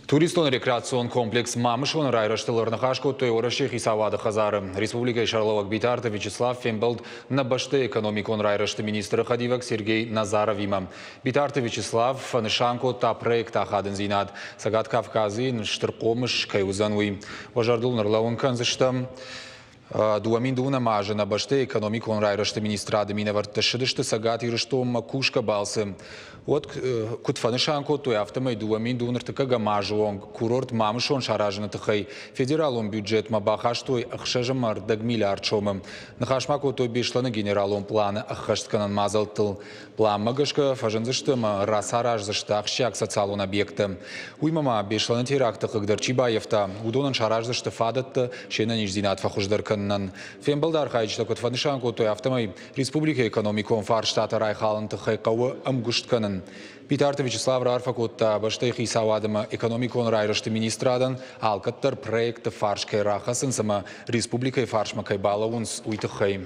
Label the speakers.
Speaker 1: Туристон рекреацион комплекс Мамышон райраштыларны хашкоттой ораши хисавады хазары. Республика Шарловак Битарты Вячеслав Фембалд на башты экономикон райрашты министры Хадивак Сергей Назаров има. Битарты Вячеслав фанышанко та проекта хадын зинад. Сагат Кавказы штыркомыш кайузануи. Важардул нарлаун канзыштам. Дуамин дуна мажа на баште экономикон райрашты министрады минаварты шыдышты сагат ирыштом макушка балсы. Вот кутфанышанко той автомай дуамин дунартыка гамажуон курорт Мамышон шаражны тыхай федералон бюджет мабахаш той ахшажамар дагмиллиард шомым. Нахашмако той бишланы генералон планы ахаштканан мазалтыл. План магашка фажанзыштым расараж зыштах щак социалон объекты. Уймама бишланы теракты Чибаевта. Удонан шаражзышты фадатты шенаниш зинат фахуждарканан. Фембалдар хайчта кутфанышанко той автомай республика экономикон фарштата райхалын тыхай кауы амгуштканан. Битарты Вячеслав Рарфакотта башты хисавадыма экономикон райрашты министрадан алкаттар проекты фаршкай рахасын сама республикай фаршмакай балаунс уйтыхай.